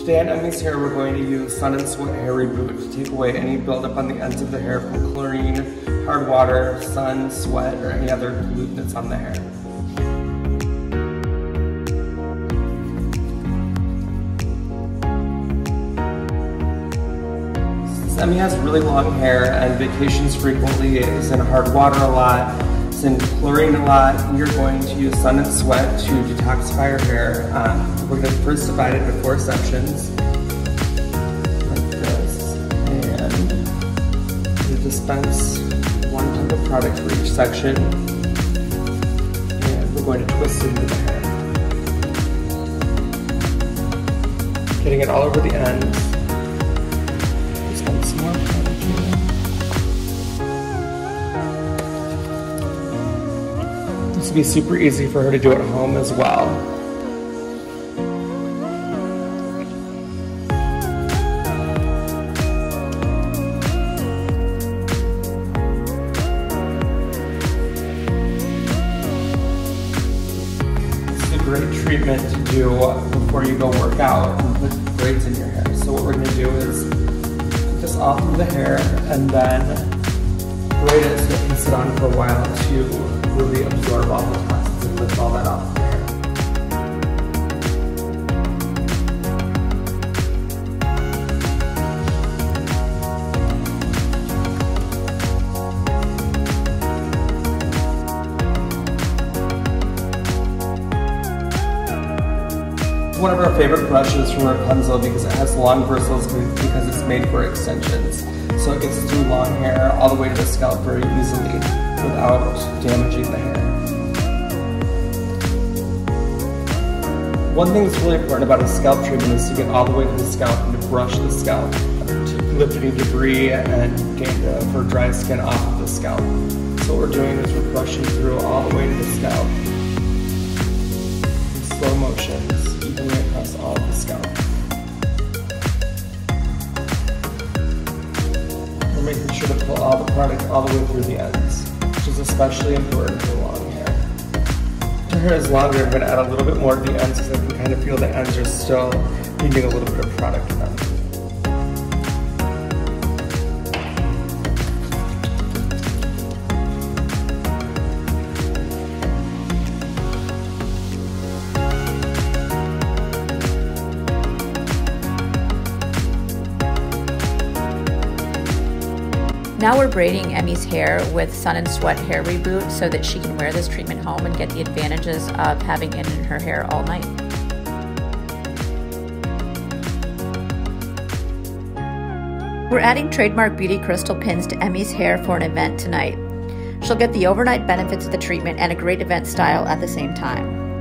Today on Emmy's Hair, we're going to use Sun and Sweat Hair Reboot to take away any buildup on the ends of the hair from chlorine, hard water, sun, sweat, or any other pollutant that's on the hair. Since Emmy has really long hair and vacations frequently, is in hard water a lot, is in chlorine a lot, we are going to use Sun and Sweat to detoxify her hair. We're going to first divide it into 4 sections, like this, and we dispense 1 pump of product for each section, and we're going to twist it into the hair, getting it all over the ends. Dispense some more product here. This will be super easy for her to do at home as well. Great treatment to do before you go work out and put braids in your hair. So what we're going to do is put this all through the hair and then braid it so it can sit on for a while to really absorb all the toxins and lift all that off the hair. One of our favorite brushes from Rapunzel because it has long bristles because it's made for extensions. So it gets through long hair all the way to the scalp very easily without damaging the hair. One thing that's really important about a scalp treatment is to get all the way to the scalp and to brush the scalp to lift any debris and for dry skin off of the scalp. So what we're doing is we're brushing through all the way to the scalp in slow motions. Across all of the scalp. We're making sure to pull all the product all the way through the ends, which is especially important for long hair. If your hair is longer, I'm going to add a little bit more to the ends because I can kind of feel the ends are still needing a little bit of product in them. Now we're braiding Emmy's hair with Sun and Sweat Hair Reboot so that she can wear this treatment home and get the advantages of having it in her hair all night. We're adding trademark beauty crystal pins to Emmy's hair for an event tonight. She'll get the overnight benefits of the treatment and a great event style at the same time.